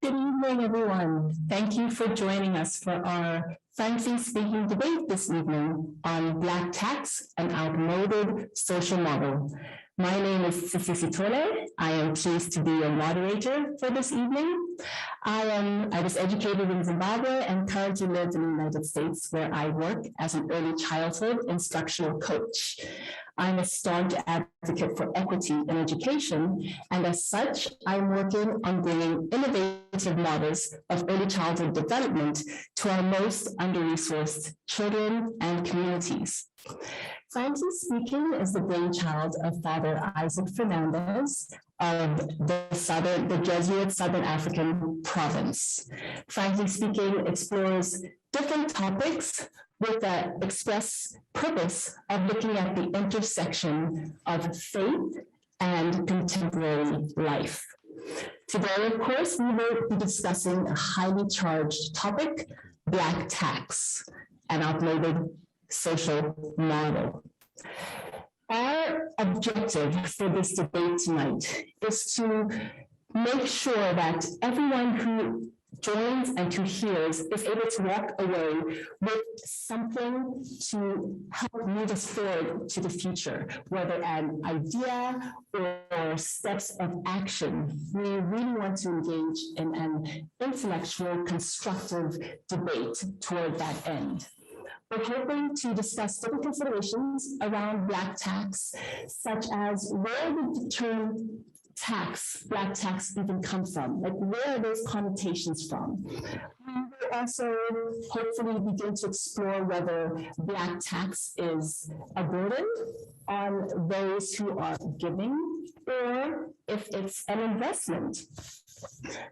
Good evening, everyone. Thank you for joining us for our frankly speaking debate this evening on Black tax and outmoded social model. My name is Sisi Sitole. I am pleased to be your moderator for this evening. I was educated in Zimbabwe and currently live in the United States, where I work as an early childhood instructional coach. I'm a staunch advocate for equity in education, and as such, I'm working on bringing innovative models of early childhood development to our most under-resourced children and communities. Frankly Speaking is the brainchild of Father Isaac Fernandez of the Jesuit Southern African province. Frankly Speaking explores different topics with the express purpose of looking at the intersection of faith and contemporary life. Today, of course, we will be discussing a highly charged topic, Black tax, an outmoded social model. Our objective for this debate tonight is to make sure that everyone who joins and who hears is able to walk away with something to help move us forward to the future, whether an idea or steps of action. We really want to engage in an intellectual, constructive debate toward that end. We're hoping to discuss different considerations around Black tax, such as where did the term Black tax even come from? Like, where are those connotations from? We will also hopefully begin to explore whether Black tax is a burden on those who are giving, or if it's an investment.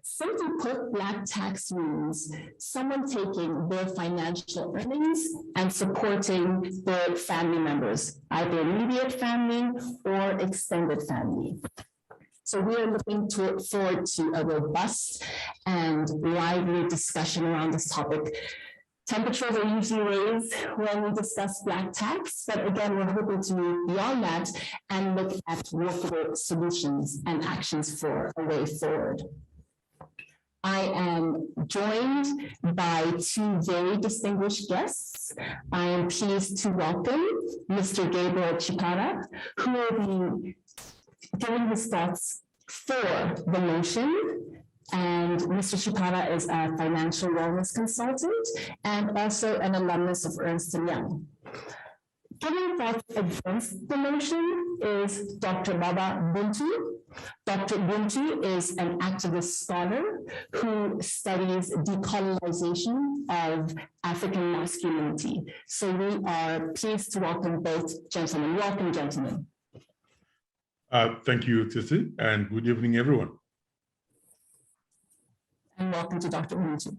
Simply put, Black tax means someone taking their financial earnings and supporting their family members, either immediate family or extended family. So we are looking forward to a robust and lively discussion around this topic. Temperatures are usually raised when we discuss Black tax, but again, we're hoping to move beyond that and look at workable solutions and actions for a way forward. I am joined by two very distinguished guests. I am pleased to welcome Mr. Gabriel Chipara, who will be giving his thoughts for the motion. And Mr. Chipara is a financial wellness consultant and also an alumnus of Ernst & Young. Giving thoughts against the motion is Dr. Baba Buntu. Dr. Buntu is an activist scholar who studies decolonization of African masculinity. So we are pleased to welcome both gentlemen. Welcome, gentlemen. Thank you, Tissy, and good evening, everyone. And welcome to Dr. Buntu.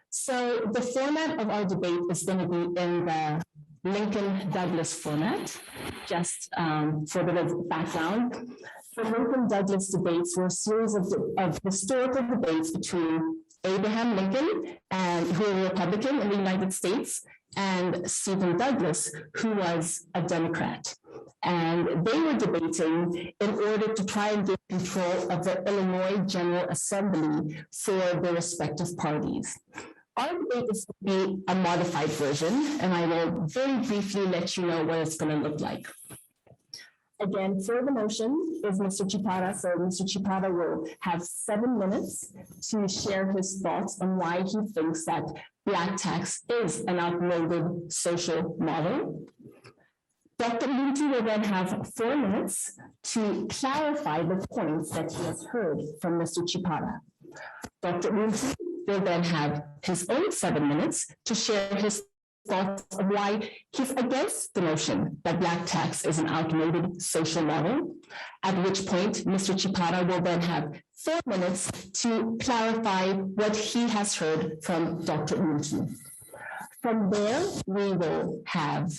So the format of our debate is going to be in the Lincoln-Douglas format. Just for a bit of background, the Lincoln-Douglas debates were a series of historical debates between Abraham Lincoln, who was a Republican in the United States, and Stephen Douglas, who was a Democrat. And they were debating in order to try and get control of the Illinois General Assembly for their respective parties. Our debate is to be a modified version, and I will very briefly let you know what it's going to look like. Again, for the motion is Mr. Chipara. So Mr. Chipara will have 7 minutes to share his thoughts on why he thinks that Black tax is an outmoded social model. Dr. Buntu will then have 4 minutes to clarify the points that he has heard from Mr. Chipara. Dr. Buntu will then have his own 7 minutes to share his thoughts of why he's against the notion that Black tax is an outmoded social model, at which point Mr. Chipara will then have 4 minutes to clarify what he has heard from Dr. Buntu. From there, we will have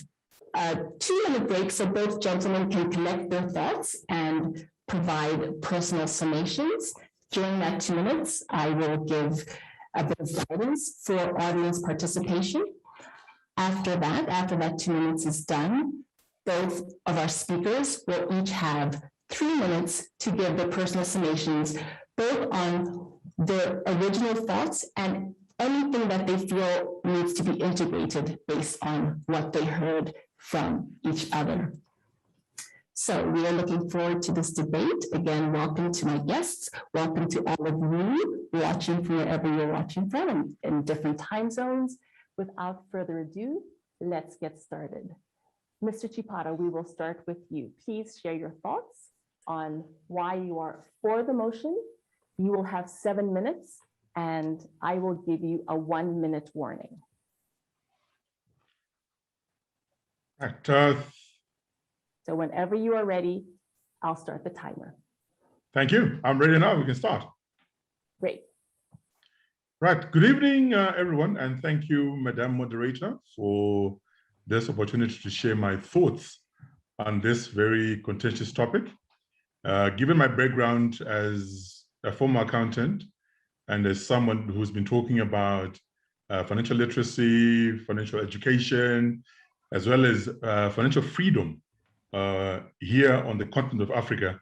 a 2-minute break so both gentlemen can collect their thoughts and provide personal summations. During that 2 minutes, I will give a bit of guidance for audience participation. After that 2 minutes is done, both of our speakers will each have 3 minutes to give their personal summations both on their original thoughts and anything that they feel needs to be integrated based on what they heard from each other. So we are looking forward to this debate. Again, welcome to my guests. Welcome to all of you watching from wherever you're watching from in different time zones. Without further ado, let's get started. Mr. Chipara, we will start with you. Please share your thoughts on why you are for the motion. You will have 7 minutes, and I will give you a 1-minute warning. Right, So whenever you are ready, I'll start the timer. thank you. I'm ready now. We can start. Great. Right. Good evening, everyone, and thank you, Madam Moderator, for this opportunity to share my thoughts on this very contentious topic. Given my background as a former accountant and as someone who's been talking about financial literacy, financial education, as well as financial freedom here on the continent of Africa,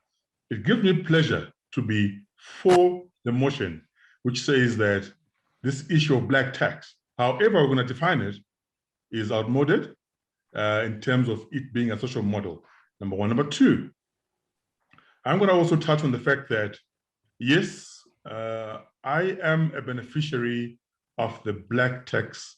it gives me pleasure to be for the motion, which says that this issue of black tax, however we're going to define it, is outmoded in terms of it being a social model, number one. Number two, I'm going to also touch on the fact that, yes, I am a beneficiary of the black tax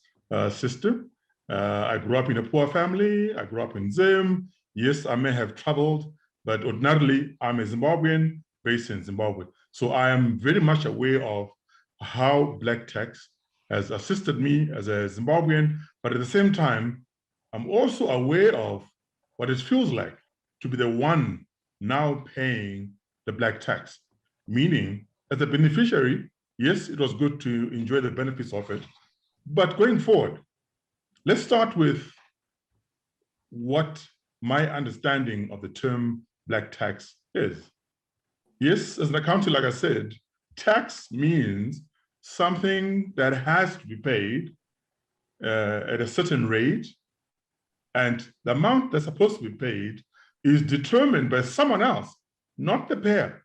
system. I grew up in a poor family. I grew up in Zim. Yes, I may have traveled, but ordinarily, I'm a Zimbabwean based in Zimbabwe. So I am very much aware of how black tax has assisted me as a Zimbabwean, but at the same time, I'm also aware of what it feels like to be the one now paying the black tax. Meaning, as a beneficiary, yes, it was good to enjoy the benefits of it, but going forward, let's start with what my understanding of the term black tax is. Yes, as an accountant, like I said, tax means something that has to be paid at a certain rate, and the amount that's supposed to be paid is determined by someone else, not the payer.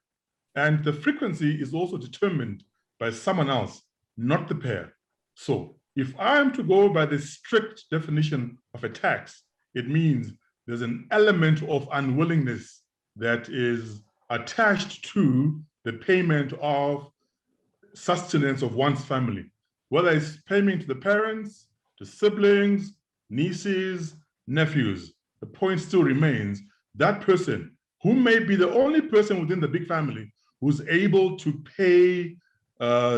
And the frequency is also determined by someone else, not the payer. So if I am to go by the strict definition of a tax, it means there's an element of unwillingness that is attached to the payment of sustenance of one's family, whether it's payment to the parents, to siblings, nieces, nephews. The point still remains that person who may be the only person within the big family who's able to pay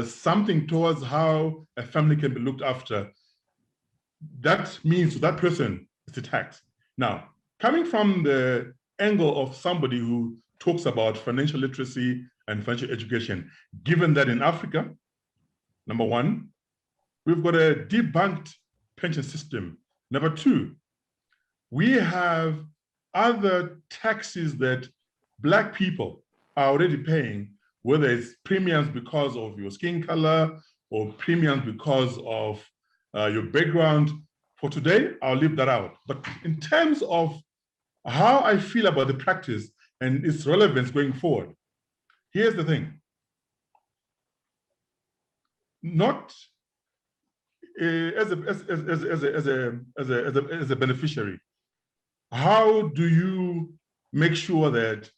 something towards how a family can be looked after, that means to that person it's a tax. Now, coming from the angle of somebody who talks about financial literacy and financial education, given that in Africa, number one, we've got a debunked pension system. Number two, we have other taxes that Black people are already paying, whether it's premiums because of your skin color or premiums because of your background. For today, I'll leave that out. But in terms of how I feel about the practice and its relevance going forward, here's the thing. Not as a beneficiary, how do you make sure that,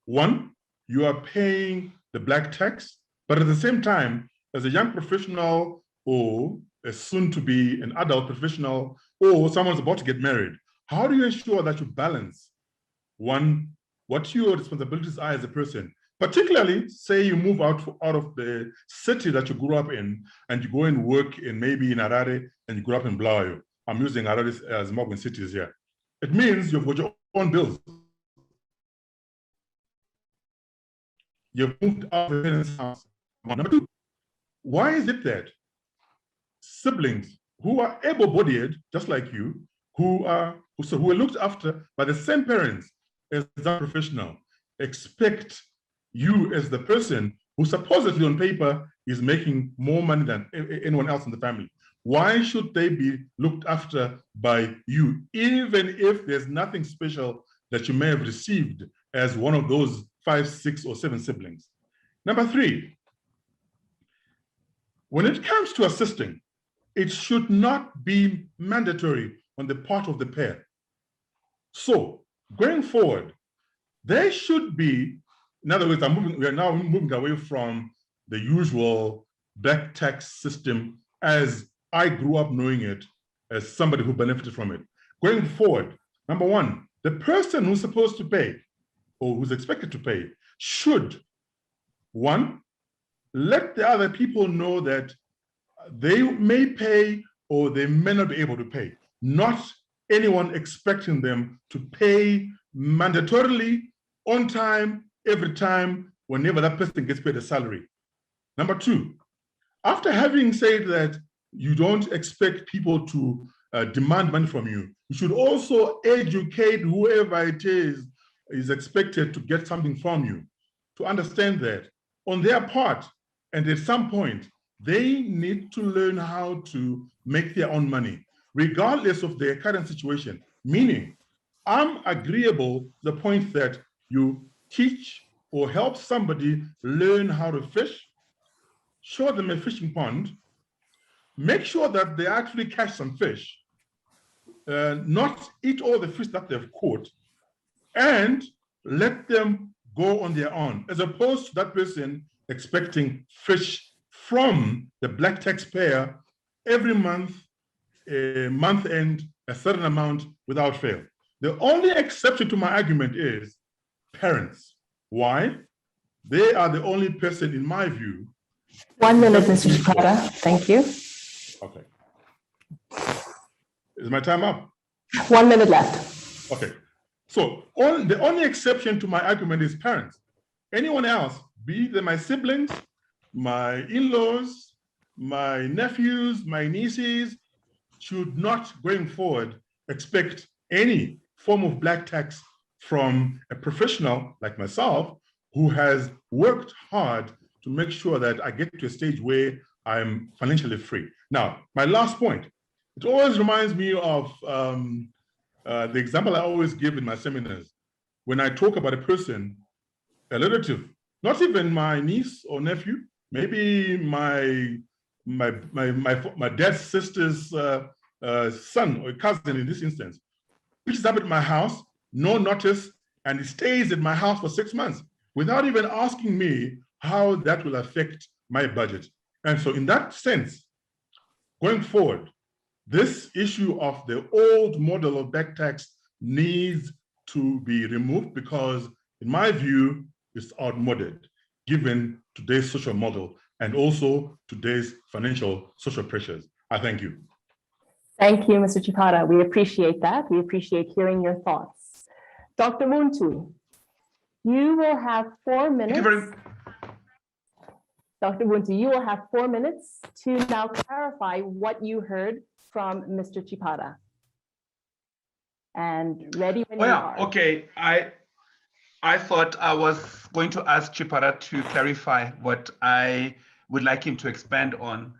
one, you are paying the Black tax, but at the same time, as a young professional or a soon-to-be an adult professional or someone's about to get married, how do you ensure that you balance, one, what your responsibilities are as a person, particularly say you move out of the city that you grew up in and you go and work in maybe in Harare and you grew up in Bulawayo. I'm using Harare as Zimbabwean cities here. It means you've got your own bills. You've moved out of the parents' house. Number two, why is it that siblings who are able-bodied, just like you, who are looked after by the same parents as a professional, expect you as the person who supposedly on paper is making more money than anyone else in the family? Why should they be looked after by you, even if there's nothing special that you may have received as one of those 5, 6, or 7 siblings? Number three, when it comes to assisting, it should not be mandatory on the part of the pair. So going forward, there should be, in other words, we are now moving away from the usual black tax system as I grew up knowing it, as somebody who benefited from it. Going forward, number one, the person who's supposed to pay or who's expected to pay should, one, let the other people know that they may pay or they may not be able to pay, not anyone expecting them to pay mandatorily on time, every time, whenever that person gets paid a salary. Number two, after having said that you don't expect people to demand money from you, you should also educate whoever it is expected to get something from you to understand that on their part, and at some point, they need to learn how to make their own money, regardless of their current situation. Meaning, I'm agreeable to the point that you teach or help somebody learn how to fish, show them a fishing pond, make sure that they actually catch some fish, not eat all the fish that they've caught, and let them go on their own, as opposed to that person expecting fish from the black taxpayer every month, month end, a certain amount without fail. The only exception to my argument is parents. Why? They are the only person, in my view. 1 minute, Mr. Chipara. Thank you. Okay. Is my time up? 1 minute left. Okay. So the only exception to my argument is parents. Anyone else, be they my siblings, my in-laws, my nephews, my nieces, should not, going forward, expect any form of black tax from a professional like myself who has worked hard to make sure that I get to a stage where I'm financially free. Now, my last point, it always reminds me of the example I always give in my seminars. When I talk about a person, a relative, not even my niece or nephew, maybe my dad's sister's son or cousin in this instance, picks up at my house, no notice, and he stays at my house for 6 months without even asking me how that will affect my budget. And so in that sense, going forward, this issue of the old model of back tax needs to be removed because, in my view, it's outmoded, given today's social model and also today's financial social pressures. I thank you. Thank you, Mr. Chipara. We appreciate that. We appreciate hearing your thoughts. Dr. Buntu, you will have 4 minutes. Dr. Buntu, you will have 4 minutes to now clarify what you heard from Mr. Chipara. And ready when you are. Okay. I thought I was going to ask Chipara to clarify what I would like him to expand on.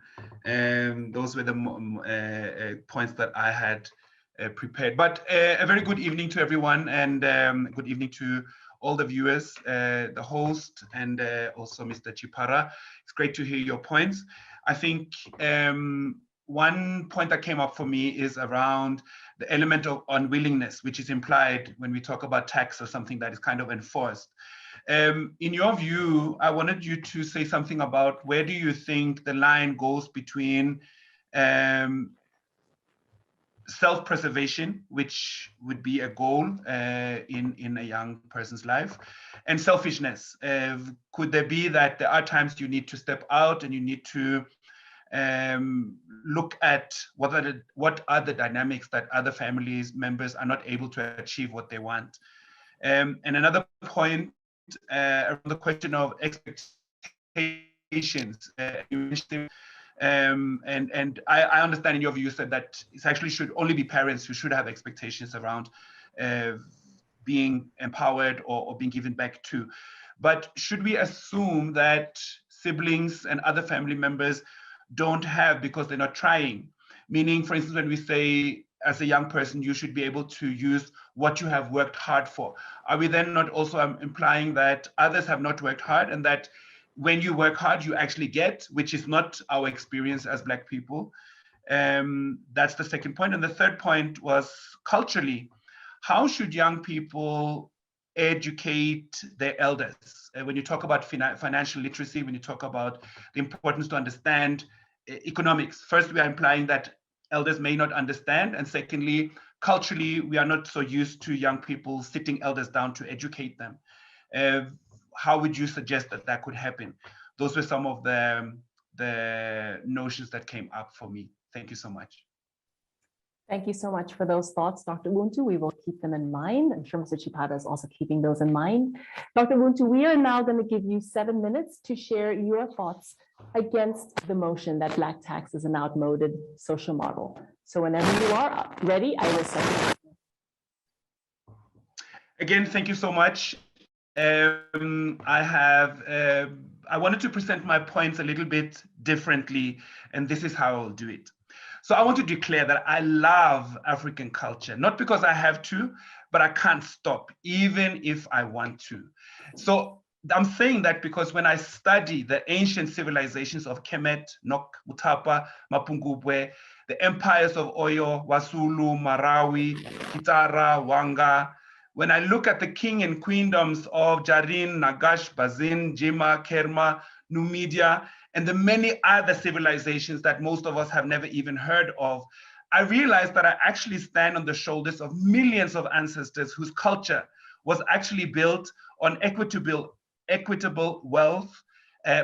Those were the points that I had prepared. But a very good evening to everyone, and good evening to all the viewers, the host, and also Mr. Chipara. It's great to hear your points. I think one point that came up for me is around the element of unwillingness, which is implied when we talk about tax or something that is kind of enforced. In your view, I wanted you to say something about where do you think the line goes between self-preservation, which would be a goal in a young person's life, and selfishness. Could there be that there are times you need to step out and you need to look at what are the dynamics that other families members are not able to achieve what they want? And another point around the question of expectations. You mentioned, and I understand in your view you said that it actually should only be parents who should have expectations around being empowered or being given back to. But should we assume that siblings and other family members don't have because they're not trying? Meaning, for instance, when we say as a young person, you should be able to use what you have worked hard for. Are we then not also implying that others have not worked hard and that when you work hard, you actually get, which is not our experience as Black people. That's the second point. And the third point was culturally, how should young people educate their elders? When you talk about financial literacy, when you talk about the importance to understand economics, first, we are implying that elders may not understand. And secondly, culturally, we are not so used to young people sitting elders down to educate them. How would you suggest that that could happen? Those were some of the notions that came up for me. Thank you so much. Thank you so much for those thoughts, Dr. Buntu. We will keep them in mind. I'm sure Mr. Chipara is also keeping those in mind. Dr. Buntu, we are now going to give you 7 minutes to share your thoughts against the motion that Black tax is an outmoded social model. So whenever you are ready, I will second. Again, thank you so much. I wanted to present my points a little bit differently, and this is how I'll do it. So I want to declare that I love African culture, not because I have to, but I can't stop, even if I want to. So I'm saying that because when I study the ancient civilizations of Kemet, Nok, Mutapa, Mapungubwe, the empires of Oyo, Wasulu, Marawi, Kitara, Wanga, when I look at the king and queendoms of Jarin, Nagash, Bazin, Jima, Kerma, Numidia, and the many other civilizations that most of us have never even heard of, I realized that I actually stand on the shoulders of millions of ancestors whose culture was actually built on equitable wealth,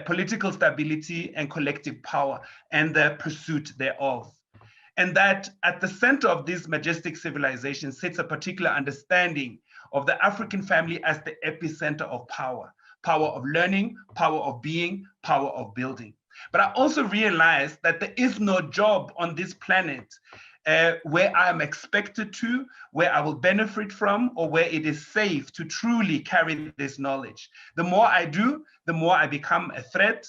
political stability, and collective power, and the pursuit thereof. And that at the center of this majestic civilization sits a particular understanding of the African family as the epicenter of power of learning, power of being, power of building. But I also realized that there is no job on this planet where I am expected to, where I will benefit from, or where it is safe to truly carry this knowledge. The more I do, the more I become a threat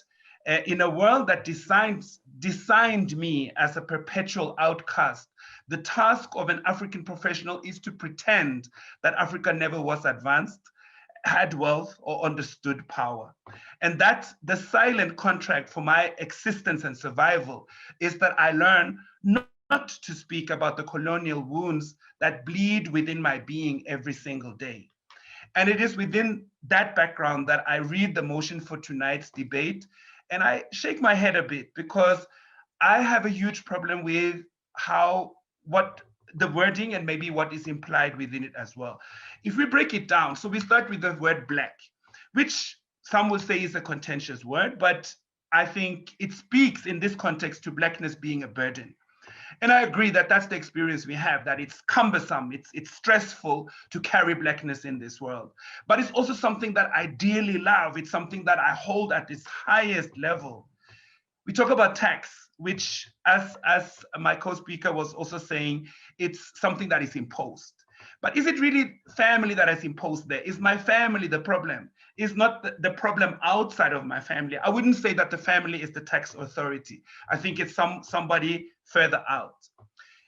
in a world that designed me as a perpetual outcast. The task of an African professional is to pretend that Africa never was advanced, had wealth, or understood power. And that's the silent contract for my existence and survival, is that I learn not to speak about the colonial wounds that bleed within my being every single day. And it is within that background that I read the motion for tonight's debate, and I shake my head a bit because I have a huge problem with what the wording and maybe what is implied within it as well. If we break it down, so we start with the word Black, which some will say is a contentious word, but I think it speaks in this context to Blackness being a burden. And I agree that that's the experience we have, that it's cumbersome, it's stressful to carry Blackness in this world. But it's also something that I dearly love. It's something that I hold at its highest level. We talk about tax, which as my co-speaker was also saying, it's something that is imposed. But is it really family that is imposed there? Is my family the problem? Is not the problem outside of my family? I wouldn't say that the family is the tax authority. I think it's somebody further out.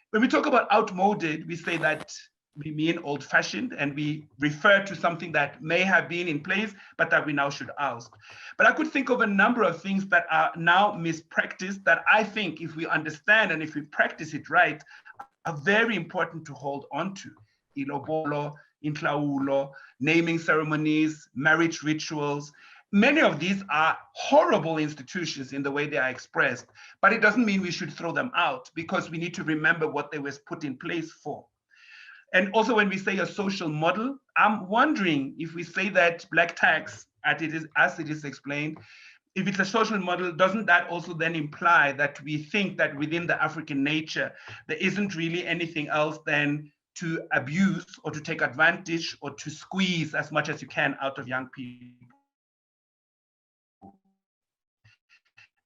When we talk about outmoded, we say that we mean old-fashioned, and we refer to something that may have been in place, but that we now should oust. But I could think of a number of things that are now mispracticed that I think if we understand and if we practice it right, are very important to hold on to. Ilobolo, intlaulo, naming ceremonies, marriage rituals. Many of these are horrible institutions in the way they are expressed, but it doesn't mean we should throw them out, because we need to remember what they were put in place for. And also when we say a social model, I'm wondering if we say that Black tax, as it is explained, if it's a social model, doesn't that also then imply that we think that within the African nature, there isn't really anything else than to abuse or to take advantage or to squeeze as much as you can out of young people?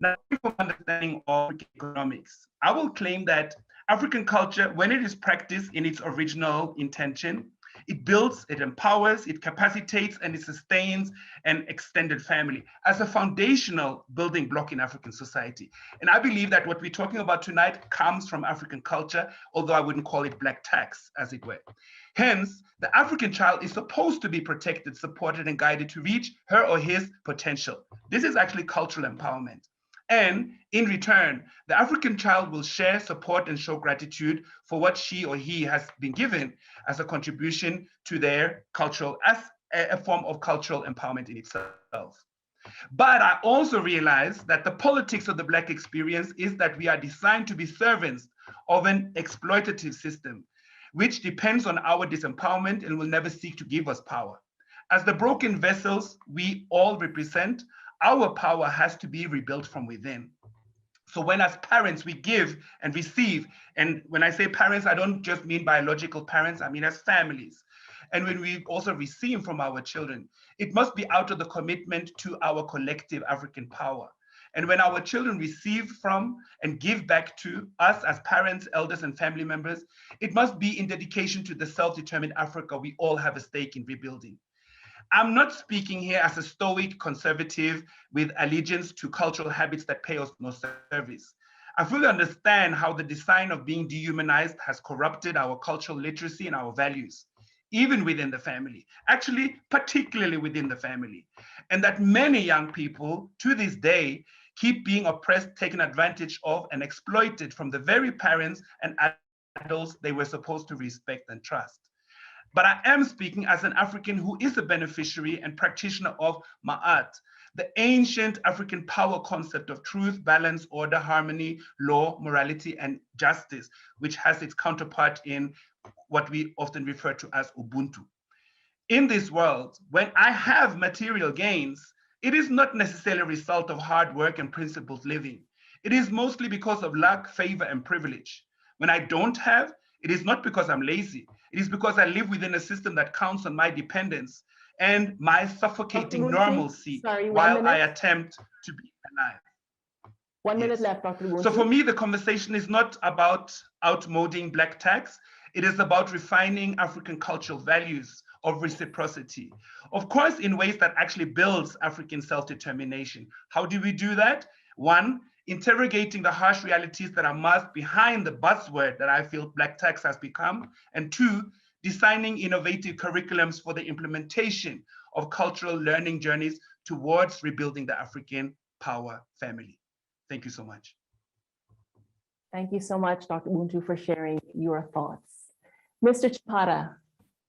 Now, from understanding of economics, I will claim that African culture, when it is practiced in its original intention, It builds, it empowers, it capacitates, and it sustains an extended family as a foundational building block in African society. And I believe that what we're talking about tonight comes from African culture, although I wouldn't call it black tax, as it were. Hence, the African child is supposed to be protected, supported, and guided to reach her or his potential. This is actually cultural empowerment. And in return, the African child will share, support, and show gratitude for what she or he has been given as a contribution to their cultural, as a form of cultural empowerment in itself. But I also realize that the politics of the Black experience is that we are designed to be servants of an exploitative system, which depends on our disempowerment and will never seek to give us power. As the broken vessels we all represent, our power has to be rebuilt from within. So when as parents we give and receive, and when I say parents, I don't just mean biological parents, I mean as families. And when we also receive from our children, it must be out of the commitment to our collective African power. And when our children receive from and give back to us as parents, elders, and family members, it must be in dedication to the self-determined Africa we all have a stake in rebuilding. I'm not speaking here as a stoic conservative with allegiance to cultural habits that pay us no service. I fully understand how the design of being dehumanized has corrupted our cultural literacy and our values, even within the family, actually, particularly within the family. And that many young people to this day keep being oppressed, taken advantage of, and exploited from the very parents and adults they were supposed to respect and trust. But I am speaking as an African who is a beneficiary and practitioner of Ma'at, the ancient African power concept of truth, balance, order, harmony, law, morality, and justice, which has its counterpart in what we often refer to as Ubuntu. In this world, when I have material gains, it is not necessarily a result of hard work and principled living. It is mostly because of luck, favor, and privilege. When I don't have, it is not because I'm lazy. It is because I live within a system that counts on my dependence and my suffocating normalcy while I attempt to be alive. 1 minute left, Dr. Buntu. So for me, the conversation is not about outmoding black tax. It is about refining African cultural values of reciprocity. Of course, in ways that actually builds African self-determination. How do we do that? One, interrogating the harsh realities that are masked behind the buzzword that I feel black tax has become. And two, designing innovative curriculums for the implementation of cultural learning journeys towards rebuilding the African power family. Thank you so much. Thank you so much, Dr. Buntu, for sharing your thoughts. Mr. Chipara,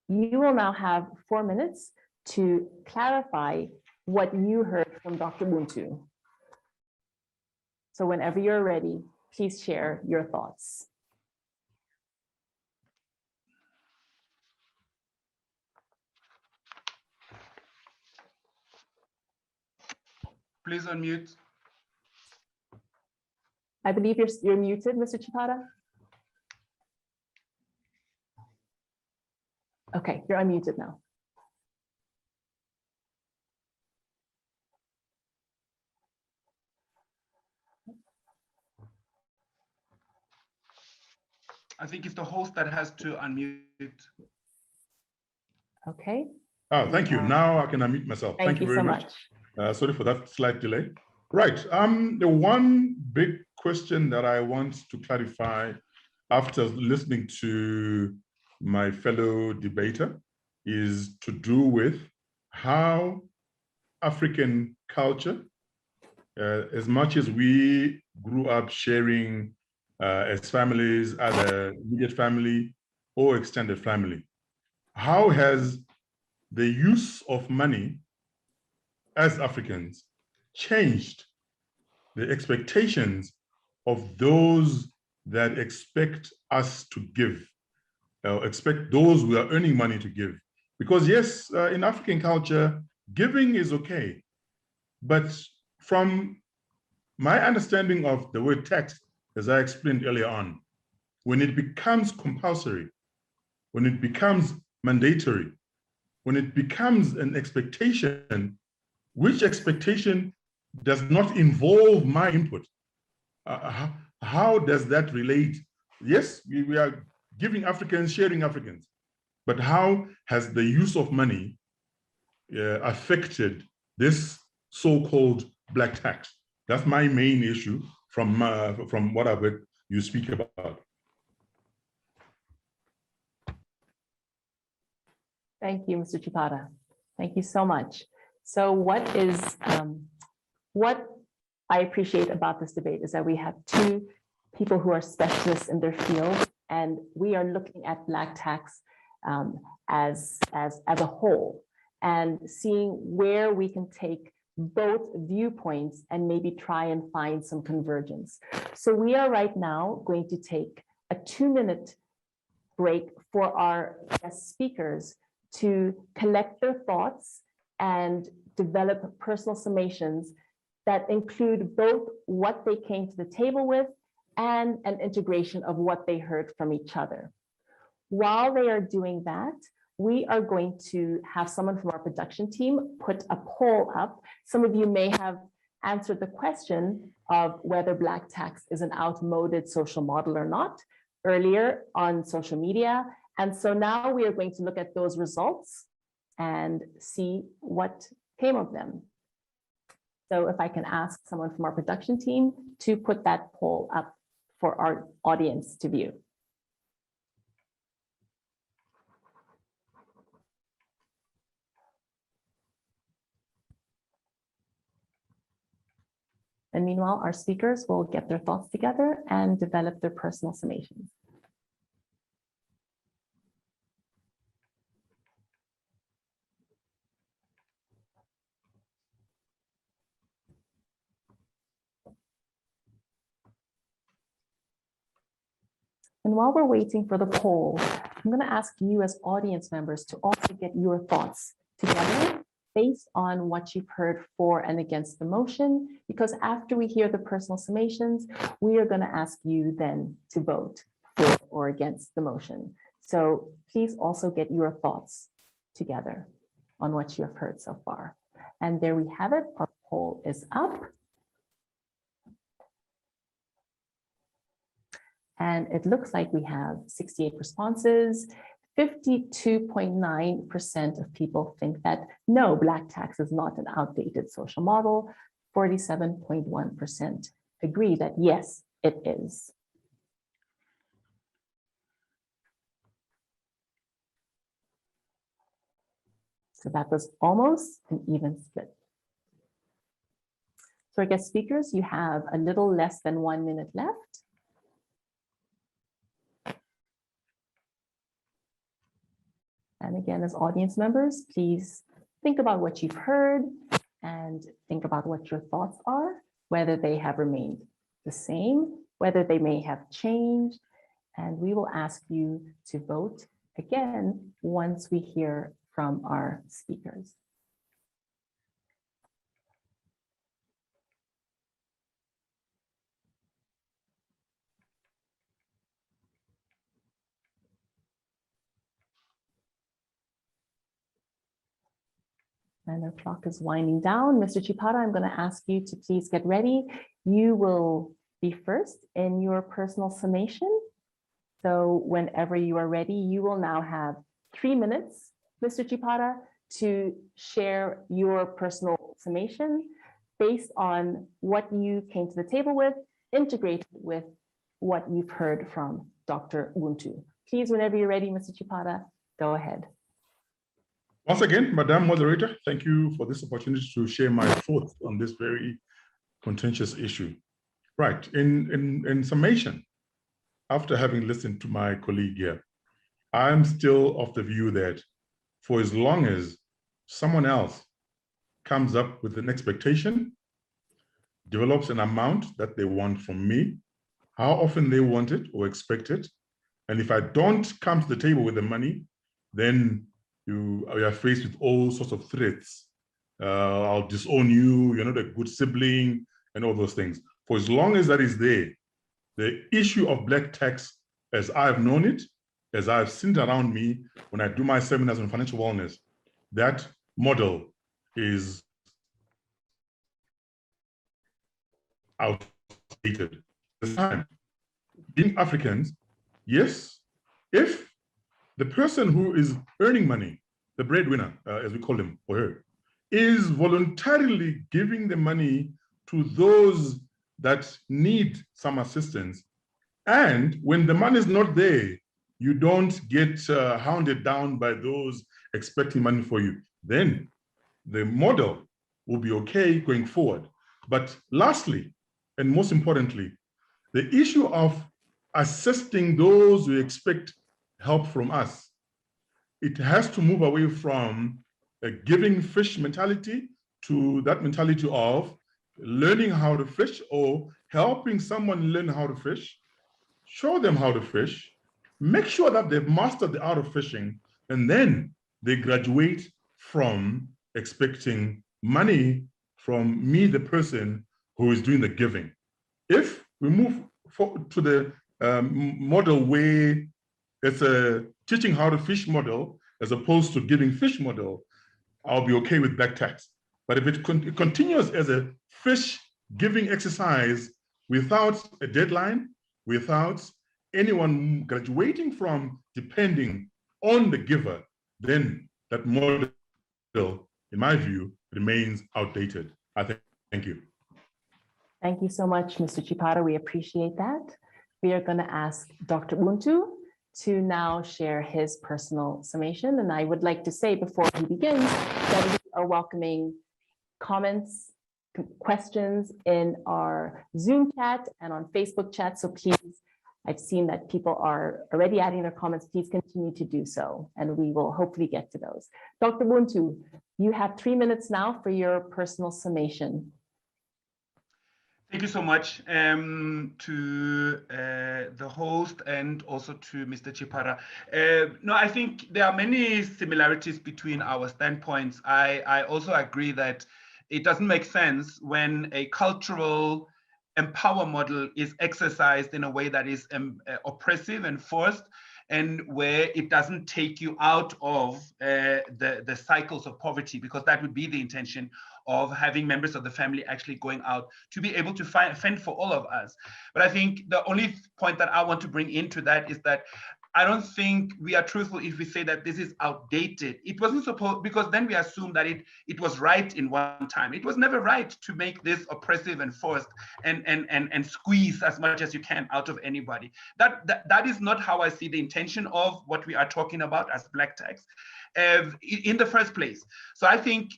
you will now have 4 minutes to clarify what you heard from Dr. Buntu. So whenever you're ready, please share your thoughts. Please unmute. I believe you're muted, Mr. Chipara. Okay, you're unmuted now. I think it's the host that has to unmute. Okay. Oh, thank you. Now I can unmute myself. Thank you very much. Sorry for that slight delay. Right. The one big question that I want to clarify after listening to my fellow debater is to do with how African culture, as much as we grew up sharing as families, either immediate family or extended family, how has the use of money as Africans changed the expectations of those that expect us to give, expect those who are earning money to give? Because yes, in African culture, giving is okay. But from my understanding of the word tax, as I explained earlier on, when it becomes compulsory, when it becomes mandatory, when it becomes an expectation, which expectation does not involve my input, how does that relate? Yes, we are giving Africans, sharing Africans, but how has the use of money affected this so-called black tax? That's my main issue from what I've heard you speak about. Thank you, Mr. Chipara. Thank you so much. So what I appreciate about this debate is that we have two people who are specialists in their field, and we are looking at black tax as a whole and seeing where we can take both viewpoints and maybe try and find some convergence. So we are right now going to take a 2-minute break for our guest speakers to collect their thoughts and develop personal summations that include both what they came to the table with and an integration of what they heard from each other. While they are doing that, we are going to have someone from our production team put a poll up. Some of you may have answered the question of whether black tax is an outmoded social model or not earlier on social media. And so now we are going to look at those results and see what came of them. So if I can ask someone from our production team to put that poll up for our audience to view. And meanwhile, our speakers will get their thoughts together and develop their personal summations. And while we're waiting for the poll, I'm going to ask you as audience members to also get your thoughts together based on what you've heard for and against the motion, because after we hear the personal summations, we are going to ask you then to vote for or against the motion. So please also get your thoughts together on what you have heard so far. And there we have it. Our poll is up. And it looks like we have 68 responses. 52.9% of people think that no, black tax is not an outdated social model. 47.1% agree that yes, it is. So that was almost an even split. So I guess speakers, you have a little less than 1 minute left. And again, as audience members, please think about what you've heard and think about what your thoughts are, whether they have remained the same, whether they may have changed. And we will ask you to vote again once we hear from our speakers. And our clock is winding down. Mr. Chipara, I'm going to ask you to please get ready. You will be first in your personal summation. So whenever you are ready, you will now have 3 minutes, Mr. Chipara, to share your personal summation based on what you came to the table with, integrated with what you've heard from Dr. Buntu. Please, whenever you're ready, Mr. Chipara, go ahead. Once again, Madam Moderator, thank you for this opportunity to share my thoughts on this very contentious issue. Right, in summation, after having listened to my colleague here, I'm still of the view that for as long as someone else comes up with an expectation, develops an amount that they want from me, how often they want it or expect it, and if I don't come to the table with the money, then you are faced with all sorts of threats. I'll disown you, you're not a good sibling, and all those things. For as long as that is there, the issue of black tax, as I've known it, as I've seen it around me when I do my seminars on financial wellness, that model is outdated. This time, being Africans, yes, if the person who is earning money, the breadwinner, as we call him or her, is voluntarily giving the money to those that need some assistance. And when the money is not there, you don't get hounded down by those expecting money for you. Then the model will be okay going forward. But lastly, and most importantly, the issue of assisting those who expect help from us, it has to move away from a giving fish mentality to that mentality of learning how to fish or helping someone learn how to fish, show them how to fish, make sure that they've mastered the art of fishing, and then they graduate from expecting money from me, the person who is doing the giving. If we move to the model where it's a teaching how to fish model as opposed to giving fish model, I'll be okay with black tax. But if it continues as a fish giving exercise without a deadline, without anyone graduating from depending on the giver, then that model, in my view, remains outdated. Thank you. Thank you so much, Mr. Chipara. We appreciate that. We are going to ask Dr. Buntu to now share his personal summation. And I would like to say before he begins that we are welcoming comments, questions in our Zoom chat and on Facebook chat. So please, I've seen that people are already adding their comments. Please continue to do so, and we will hopefully get to those. Dr. Buntu, you have 3 minutes now for your personal summation. Thank you so much to the host and also to Mr. Chipara. No, I think there are many similarities between our standpoints. I also agree that it doesn't make sense when a cultural empower model is exercised in a way that is oppressive and forced, and where it doesn't take you out of the cycles of poverty, because that would be the intention of having members of the family actually going out to be able to fend for all of us. But I think the only point that I want to bring into that is that I don't think we are truthful if we say that this is outdated. It wasn't supposed, because then we assume that it was right in one time. It was never right to make this oppressive and forced and squeeze as much as you can out of anybody. That is not how I see the intention of what we are talking about as black tax in the first place. So I think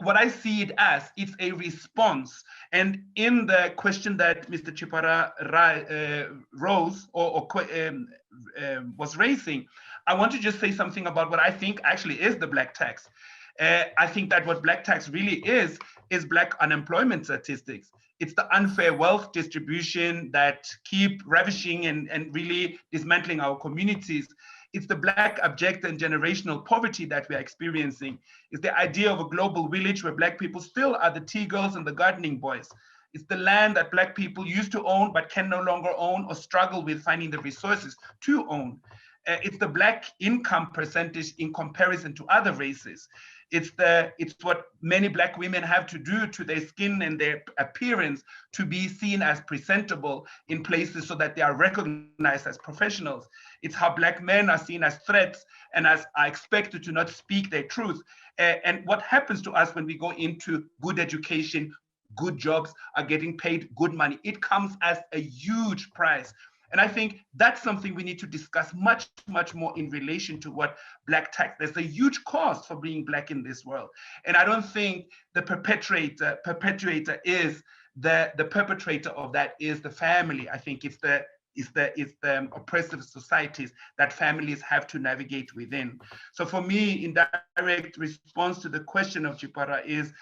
what I see it as, it's a response. And in the question that Mr. Chipara was raising, I want to just say something about what I think actually is the black tax. I think that what black tax really is black unemployment statistics. It's the unfair wealth distribution that keep ravishing and really dismantling our communities. It's the black abject and generational poverty that we're experiencing. It's the idea of a global village where black people still are the tea girls and the gardening boys. It's the land that black people used to own but can no longer own or struggle with finding the resources to own. It's the black income percentage in comparison to other races. It's what many black women have to do to their skin and their appearance to be seen as presentable in places so that they are recognized as professionals. It's how black men are seen as threats and are expected to not speak their truth. And what happens to us when we go into good education, good jobs, are getting paid good money? It comes as a huge price. And I think that's something we need to discuss much, much more in relation to what black tax. There's a huge cost for being black in this world. And I don't think the perpetrator is the perpetrator of that is the family. I think it's the oppressive societies that families have to navigate within. So for me, in direct response to the question of Chipara is,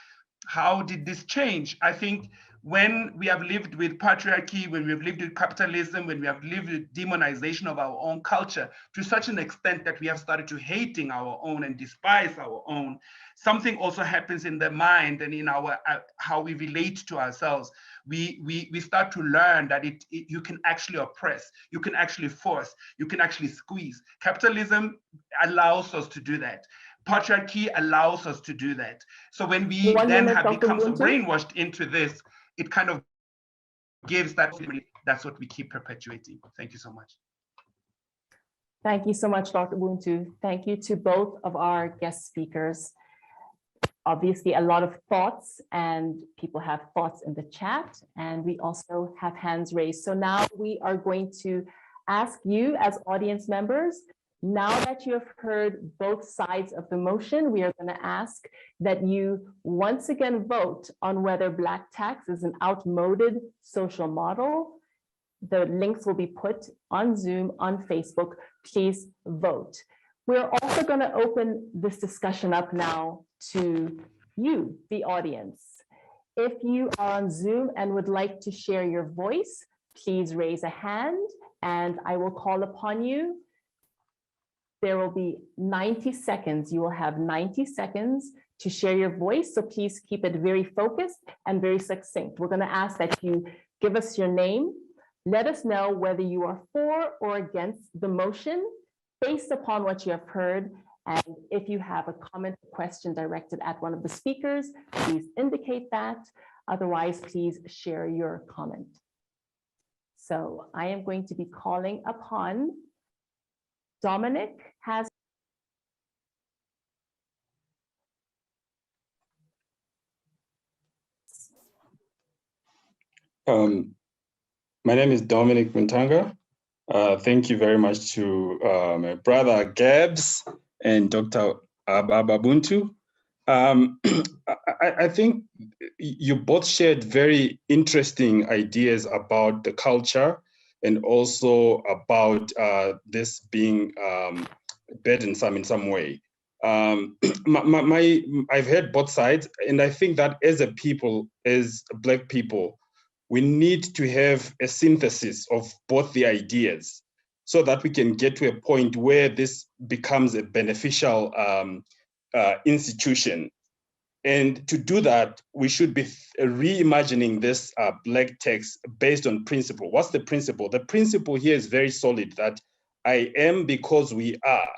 how did this change? I think when we have lived with patriarchy, when we have lived with capitalism, when we have lived with demonization of our own culture to such an extent that we have started to hating our own and despise our own, something also happens in the mind and in our how we relate to ourselves. We start to learn that you can actually oppress, you can actually force, you can actually squeeze. Capitalism allows us to do that. Patriarchy allows us to do that. So when we then have become so brainwashed into this, it kind of gives that, that's what we keep perpetuating. Thank you so much. Thank you so much, Dr. Buntu. Thank you to both of our guest speakers. Obviously, a lot of thoughts, and people have thoughts in the chat, and we also have hands raised. So now we are going to ask you as audience members, now that you have heard both sides of the motion, we are going to ask that you once again vote on whether Black tax is an outmoded social model. The links will be put on Zoom, on Facebook. Please vote. We're also going to open this discussion up now to you, the audience. If you are on Zoom and would like to share your voice, please raise a hand and I will call upon you. There will be 90 seconds. You will have 90 seconds to share your voice. So please keep it very focused and very succinct. We're going to ask that you give us your name. Let us know whether you are for or against the motion based upon what you have heard. And if you have a comment or question directed at one of the speakers, please indicate that. Otherwise, please share your comment. So I am going to be calling upon Dominic. My name is Dominic Muntanga. Thank you very much to my brother Gabs and Dr. Buntu. I think you both shared very interesting ideas about the culture and also about this being burdensome in some way. I've heard both sides, and I think that as a people, as Black people, we need to have a synthesis of both the ideas so that we can get to a point where this becomes a beneficial institution. And to do that, we should be reimagining this Black text based on principle. What's the principle? The principle here is very solid, that I am because we are.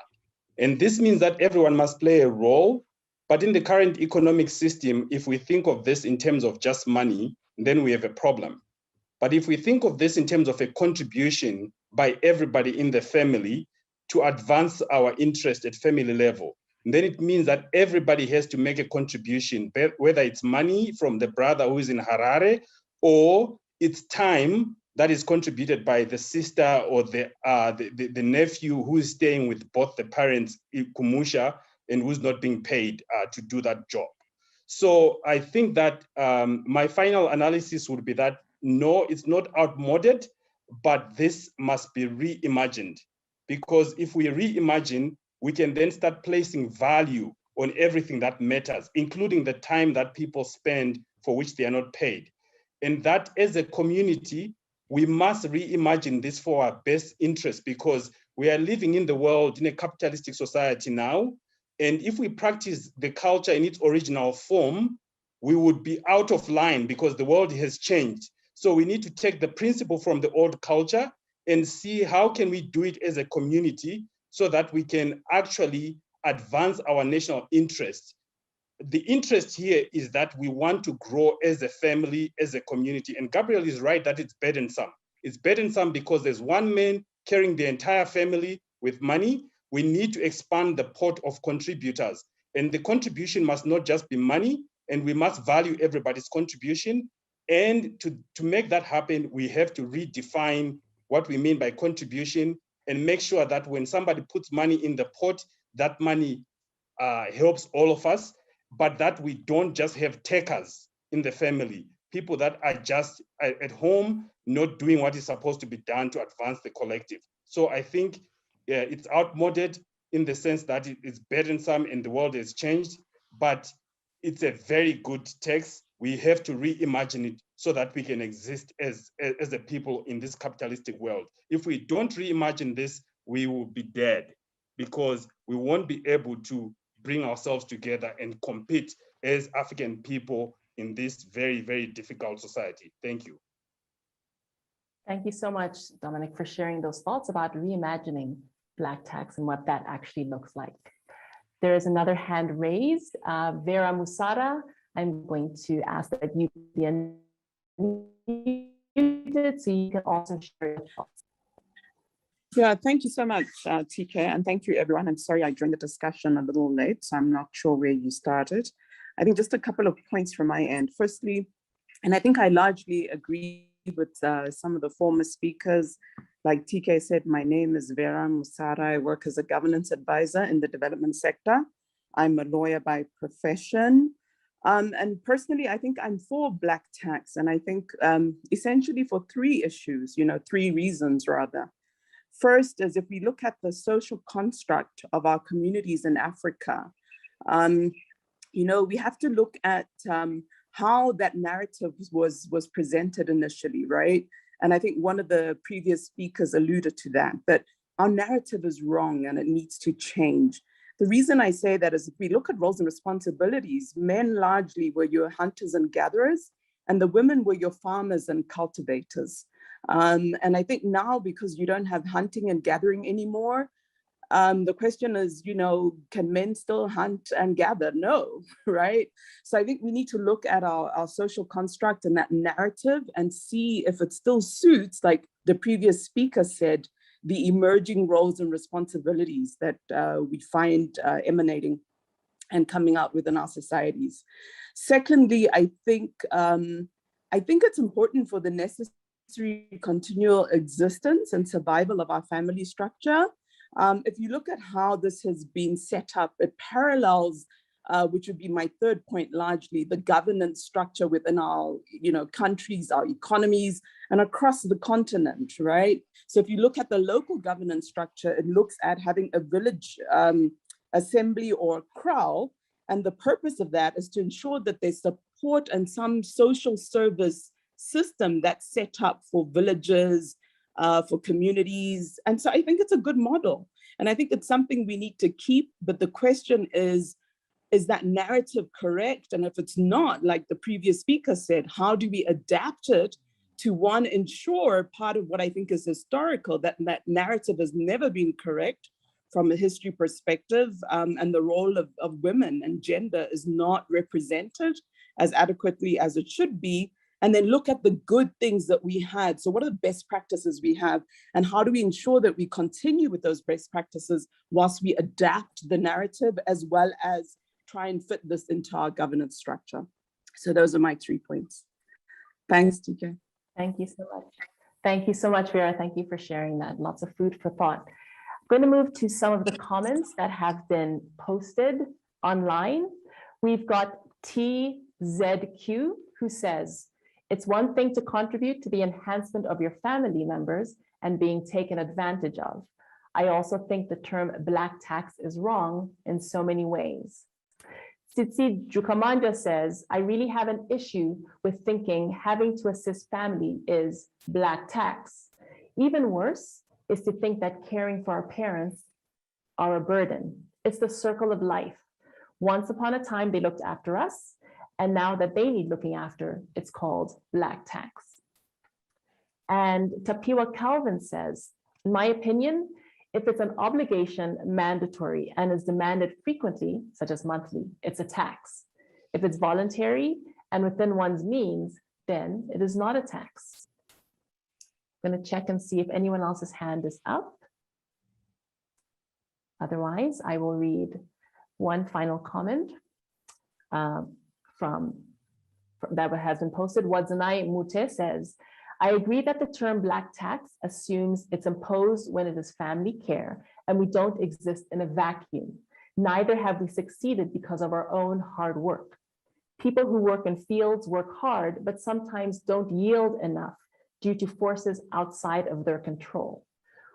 And this means that everyone must play a role. But in the current economic system, if we think of this in terms of just money, then we have a problem. But if we think of this in terms of a contribution by everybody in the family to advance our interest at family level, then it means that everybody has to make a contribution, whether it's money from the brother who is in Harare, or it's time that is contributed by the sister or the nephew who is staying with both the parents in Kumusha and who's not being paid to do that job. So I think that my final analysis would be that no, it's not outmoded, but this must be reimagined. Because if we reimagine, we can then start placing value on everything that matters, including the time that people spend for which they are not paid. And that as a community, we must reimagine this for our best interest, because we are living in the world in a capitalistic society now. And if we practice the culture in its original form, we would be out of line because the world has changed. So we need to take the principle from the old culture and see how can we do it as a community so that we can actually advance our national interest. The interest here is that we want to grow as a family, as a community. And Gabriel is right that it's burdensome. It's burdensome because there's one man carrying the entire family with money. We need to expand the pot of contributors. And the contribution must not just be money, and we must value everybody's contribution. And to make that happen, we have to redefine what we mean by contribution and make sure that when somebody puts money in the pot, that money helps all of us, but that we don't just have takers in the family, people that are just at home, not doing what is supposed to be done to advance the collective. So I think it's outmoded in the sense that it's burdensome and the world has changed, but it's a very good text. We have to reimagine it so that we can exist as a people in this capitalistic world. If we don't reimagine this, we will be dead because we won't be able to bring ourselves together and compete as African people in this very, very difficult society. Thank you. Thank you so much, Dominic, for sharing those thoughts about reimagining Black tax and what that actually looks like. There is another hand raised. Vera Musara, I'm going to ask that you be unmuted so you can also share your thoughts. Yeah, thank you so much, TK, and thank you, everyone. I'm sorry I joined the discussion a little late, so I'm not sure where you started. I think just a couple of points from my end. Firstly, and I think I largely agree with some of the former speakers. Like TK said, my name is Vera Musara. I work as a governance advisor in the development sector. I'm a lawyer by profession. And personally, I think I'm for Black tax. And I think essentially for three issues, three reasons rather. First is if we look at the social construct of our communities in Africa, we have to look at how that narrative was presented initially, right? And I think one of the previous speakers alluded to that our narrative is wrong and it needs to change. The reason I say that is if we look at roles and responsibilities, men largely were your hunters and gatherers, and the women were your farmers and cultivators. And I think now, because you don't have hunting and gathering anymore, the question is, can men still hunt and gather? No, right? So I think we need to look at our social construct and that narrative and see if it still suits, like the previous speaker said, the emerging roles and responsibilities that we find emanating and coming out within our societies. Secondly, I think it's important for the necessary continual existence and survival of our family structure. If you look at how this has been set up, it parallels, which would be my third point largely, the governance structure within our countries, our economies, and across the continent, right? So if you look at the local governance structure, it looks at having a village assembly or kraal, and the purpose of that is to ensure that there's support and some social service system that's set up for villages, for communities. And so I think it's a good model. And I think it's something we need to keep, but the question is that narrative correct? And if it's not, like the previous speaker said, how do we adapt it to one, ensure part of what I think is historical, that narrative has never been correct from a history perspective, and the role of women and gender is not represented as adequately as it should be. And then look at the good things that we had. So what are the best practices we have? And how do we ensure that we continue with those best practices whilst we adapt the narrative as well as try and fit this into our governance structure? So those are my 3 points. Thanks, TK. Thank you so much. Thank you so much, Vera. Thank you for sharing that. Lots of food for thought. I'm going to move to some of the comments that have been posted online. We've got TZQ, who says, it's one thing to contribute to the enhancement of your family members and being taken advantage of. I also think the term Black tax is wrong in so many ways. Tsitsi Jukamanja says, I really have an issue with thinking having to assist family is Black tax. Even worse is to think that caring for our parents are a burden. It's the circle of life. Once upon a time, they looked after us, and now that they need looking after, it's called Black tax. And Tapiwa Calvin says, in my opinion, if it's an obligation, mandatory, and is demanded frequently, such as monthly, it's a tax. If it's voluntary and within one's means, then it is not a tax. I'm going to check and see if anyone else's hand is up. Otherwise, I will read one final comment that has been posted. Wadzanai Mute says, I agree that the term Black tax assumes it's imposed when it is family care, and we don't exist in a vacuum. Neither have we succeeded because of our own hard work. People who work in fields work hard, but sometimes don't yield enough due to forces outside of their control.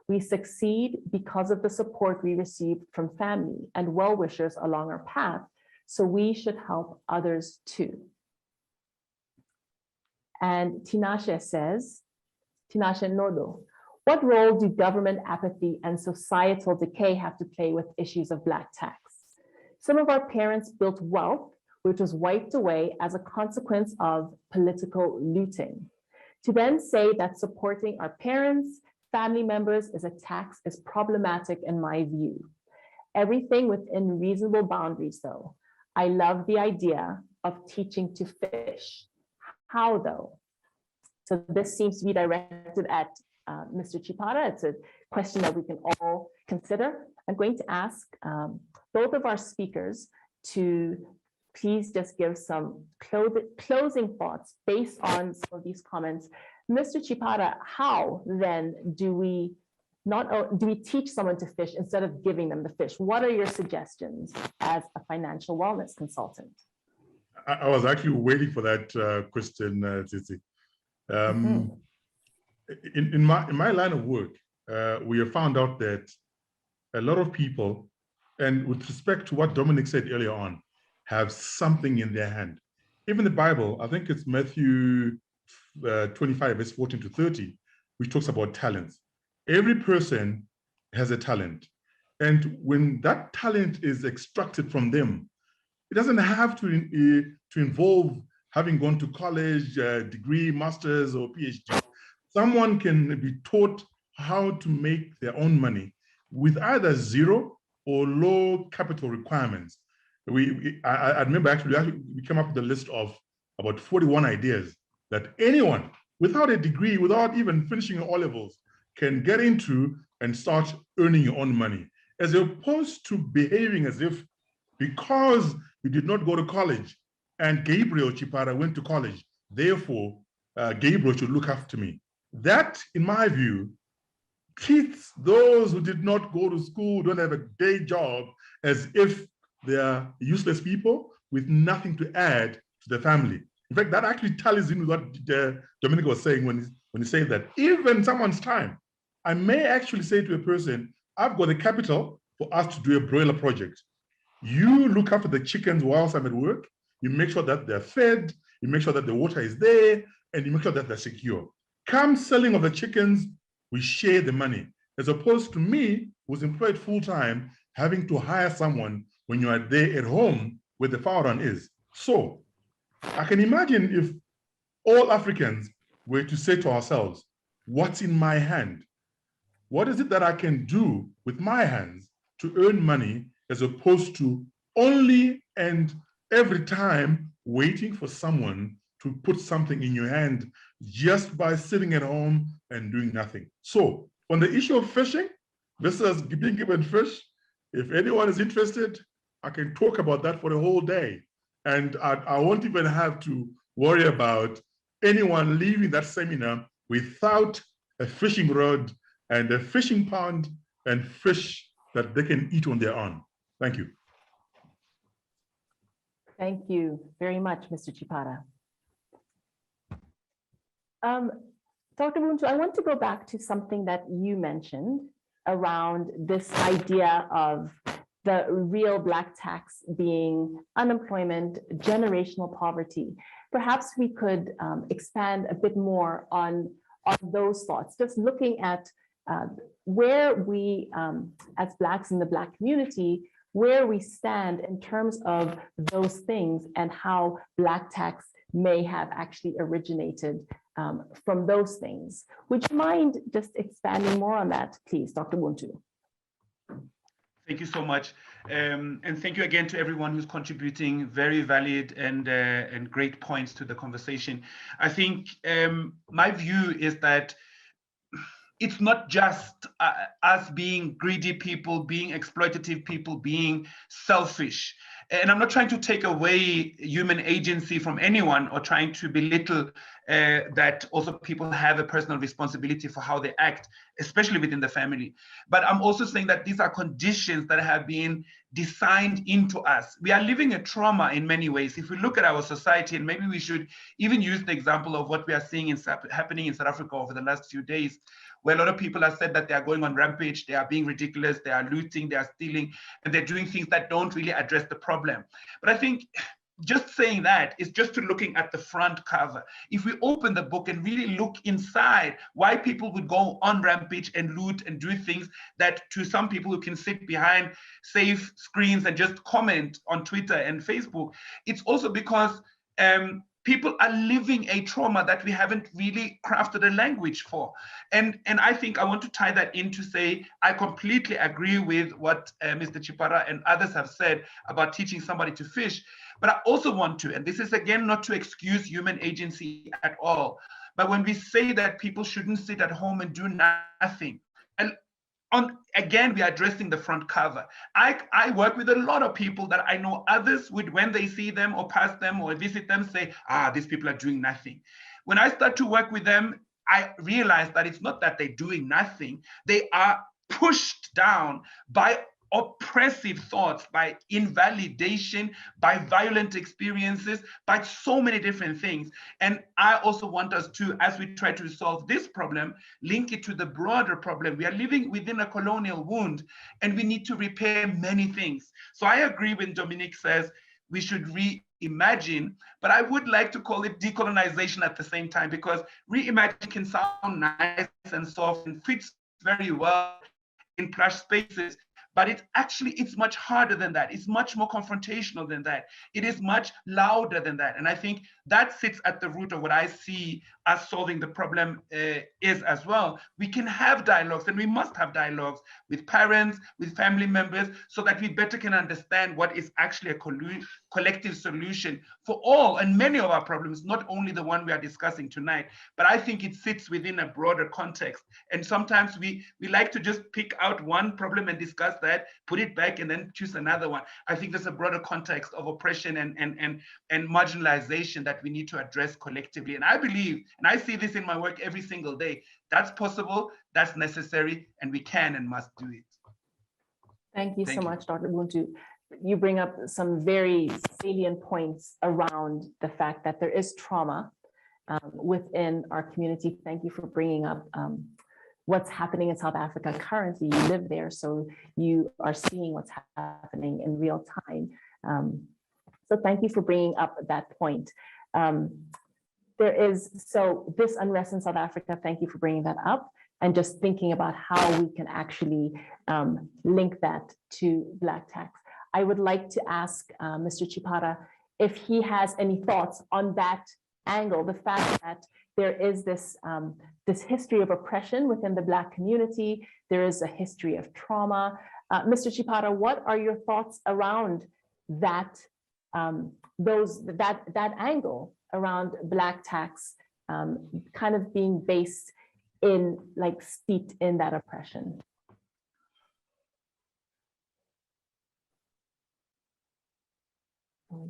We succeed because of the support we receive from family and well-wishers along our path, so we should help others too. And Tinashe says, Tinashe Nodo, what role do government apathy and societal decay have to play with issues of Black tax? Some of our parents built wealth, which was wiped away as a consequence of political looting. To then say that supporting our parents, family members is a tax is problematic in my view. Everything within reasonable boundaries though. I love the idea of teaching to fish. How though? So this seems to be directed at Mr. Chipara. It's a question that we can all consider. I'm going to ask both of our speakers to please just give some closing thoughts based on some of these comments. Mr. Chipara, how then do we teach someone to fish instead of giving them the fish? What are your suggestions as a financial wellness consultant? I was actually waiting for that question, Tsitsi. In my line of work, we have found out that a lot of people, and with respect to what Dominic said earlier on, have something in their hand. Even the Bible, I think it's Matthew 25, verse 14 to 30, which talks about talents. Every person has a talent. And when that talent is extracted from them, it doesn't have to involve having gone to college, degree, master's, or PhD. Someone can be taught how to make their own money with either zero or low capital requirements. I remember actually we came up with a list of about 41 ideas that anyone without a degree, without even finishing O levels, can get into and start earning your own money, as opposed to behaving as if because you did not go to college and Gabriel Chipara went to college, therefore Gabriel should look after me. That, in my view, treats those who did not go to school, don't have a day job, as if they are useless people with nothing to add to the family. In fact, that actually tallies in with what Dominic was saying when he said that even someone's time, I may actually say to a person, I've got the capital for us to do a broiler project. You look after the chickens whilst I'm at work, you make sure that they're fed, you make sure that the water is there, and you make sure that they're secure. Come selling of the chickens, we share the money, as opposed to me, who's employed full-time, having to hire someone when you are there at home where the fire run is. So I can imagine if all Africans were to say to ourselves, what's in my hand? What is it that I can do with my hands to earn money, as opposed to only and every time waiting for someone to put something in your hand just by sitting at home and doing nothing. So on the issue of fishing versus being given fish, if anyone is interested, I can talk about that for the whole day. And I won't even have to worry about anyone leaving that seminar without a fishing rod and a fishing pond and fish that they can eat on their own. Thank you. Thank you very much, Mr. Chipara. Dr. Buntu, I want to go back to something that you mentioned around this idea of the real Black tax being unemployment, generational poverty. Perhaps we could expand a bit more on those thoughts, just looking at where we, as Blacks in the Black community, where we stand in terms of those things and how Black tax may have actually originated from those things. Would you mind just expanding more on that, please, Dr. Buntu? Thank you so much. And thank you again to everyone who's contributing very valid and great points to the conversation. I think my view is that it's not just us being greedy people, being exploitative people, being selfish. And I'm not trying to take away human agency from anyone or trying to belittle that also people have a personal responsibility for how they act, especially within the family. But I'm also saying that these are conditions that have been designed into us. We are living a trauma in many ways. If we look at our society, and maybe we should even use the example of what we are seeing happening in South Africa over the last few days, where a lot of people have said that they are going on rampage, they are being ridiculous, they are looting, they are stealing, and they're doing things that don't really address the problem. But I think just saying that is just to looking at the front cover. If we open the book and really look inside why people would go on rampage and loot and do things that to some people who can sit behind safe screens and just comment on Twitter and Facebook, it's also because people are living a trauma that we haven't really crafted a language for. And I think I want to tie that in to say, I completely agree with what Mr. Chipara and others have said about teaching somebody to fish. But I also want to, and this is again not to excuse human agency at all, but when we say that people shouldn't sit at home and do nothing, and again, we are addressing the front cover. I work with a lot of people that I know others would, when they see them or pass them or visit them, say, these people are doing nothing. When I start to work with them, I realize that it's not that they're doing nothing. They are pushed down by oppressive thoughts, by invalidation, by violent experiences, by so many different things. And I also want us to, as we try to solve this problem, link it to the broader problem. We are living within a colonial wound, and we need to repair many things. So I agree when Dominique says we should reimagine, but I would like to call it decolonization at the same time, because reimagine can sound nice and soft and fits very well in plush spaces. But it's much harder than that. It's much more confrontational than that. It is much louder than that. And I think that sits at the root of what I see as solving the problem is as well. We can have dialogues, and we must have dialogues with parents, with family members, so that we better can understand what is actually a collective solution for all and many of our problems, not only the one we are discussing tonight. But I think it sits within a broader context. And sometimes we like to just pick out one problem and discuss that, put it back, and then choose another one. I think there's a broader context of oppression and marginalization that we need to address collectively. And I believe, and I see this in my work every single day, that's possible, that's necessary, and we can and must do it. Thank you so much, Dr. Buntu. You bring up some very salient points around the fact that there is trauma within our community. Thank you for bringing up what's happening in South Africa currently. You live there, so you are seeing what's happening in real time. So thank you for bringing up that point. So this unrest in South Africa, thank you for bringing that up, and just thinking about how we can actually link that to Black tax. I would like to ask Mr. Chipara if he has any thoughts on that angle, the fact that there is this history of oppression within the Black community. There is a history of trauma. Mr. Chipara, what are your thoughts around that, that angle around Black tax kind of being based in, like, steeped in that oppression?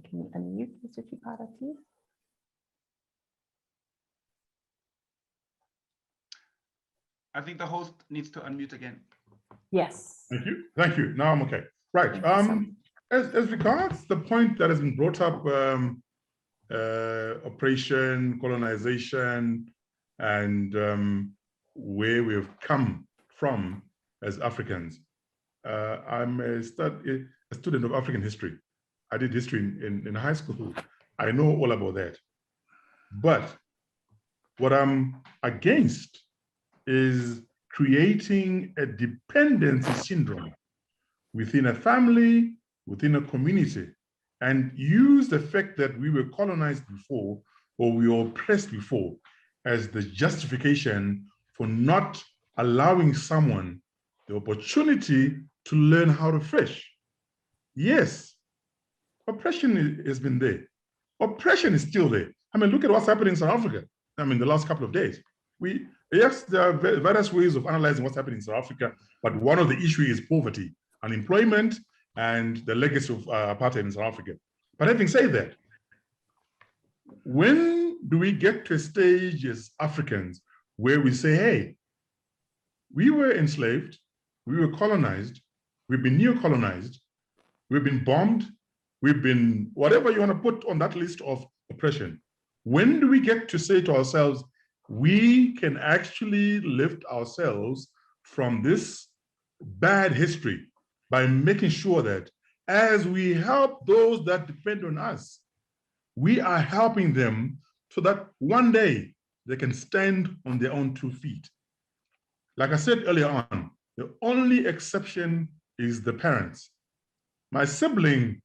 Can you unmute Mr. Chipara, please? I think the host needs to unmute again. Yes. Thank you. Thank you. Now I'm okay. Right. As regards the point that has been brought up, oppression, colonization, and where we've come from as Africans. I'm a student of African history. I did history in high school. I know all about that. But what I'm against is creating a dependency syndrome within a family, within a community, and use the fact that we were colonized before or we were oppressed before as the justification for not allowing someone the opportunity to learn how to fish. Yes, oppression has been there. Oppression is still there. I mean, look at what's happening in South Africa. I mean, the last couple of days. Yes, there are various ways of analyzing what's happening in South Africa, but one of the issues is poverty, unemployment, and the legacy of apartheid in South Africa. But having said that, when do we get to a stage as Africans where we say, hey, we were enslaved, we were colonized, we've been neo-colonized, we've been bombed, we've been whatever you want to put on that list of oppression. When do we get to say to ourselves, we can actually lift ourselves from this bad history by making sure that as we help those that depend on us, we are helping them so that one day they can stand on their own 2 feet. Like I said earlier on, the only exception is the parents. My sibling,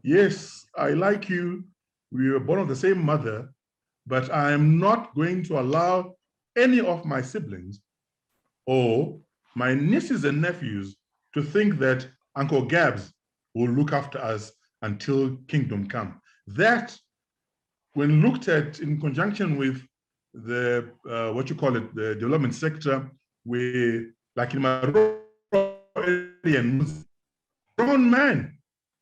yes, I like you, we were born of the same mother, but I am not going to allow any of my siblings or my nieces and nephews to think that Uncle Gabs will look after us until kingdom come. That, when looked at in conjunction with the, the development sector, where, like in my role grown men,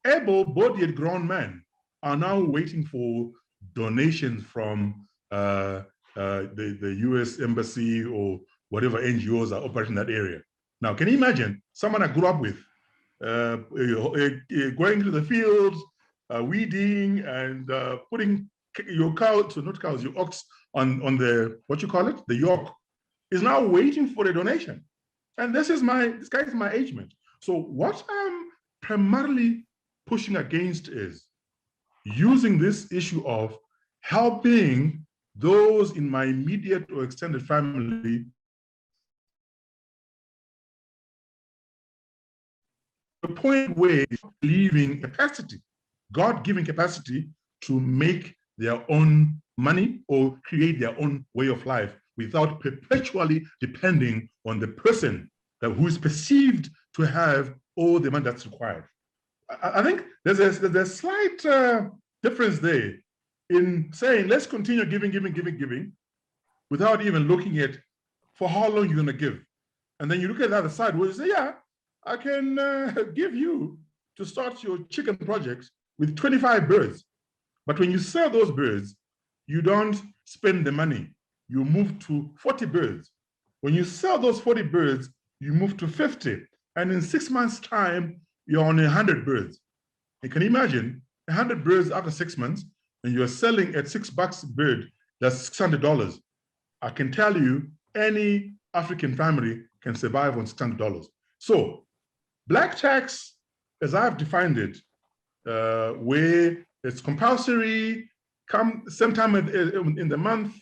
able-bodied grown men are now waiting for donations from the US Embassy or whatever NGOs are operating in that area. Now, can you imagine someone I grew up with going to the fields, weeding and putting your cows, so not cows, your ox on the, what you call it, the yoke, is now waiting for a donation. And this guy is my age mate. So what I'm primarily pushing against is using this issue of helping those in my immediate or extended family the point where leaving capacity, God-given capacity to make their own money or create their own way of life without perpetually depending on the person who is perceived to have all the money that's required. I think there's a slight difference there in saying, let's continue giving, without even looking at for how long you're going to give. And then you look at the other side where you say, yeah, I can give you to start your chicken project with 25 birds. But when you sell those birds, you don't spend the money. You move to 40 birds. When you sell those 40 birds, you move to 50. And in 6 months' time, you're on 100 birds. And can you imagine 100 birds after 6 months, and you're selling at $6 a bird, that's $600. I can tell you, any African family can survive on $600. So black tax, as I've defined it, where it's compulsory, come sometime in the month,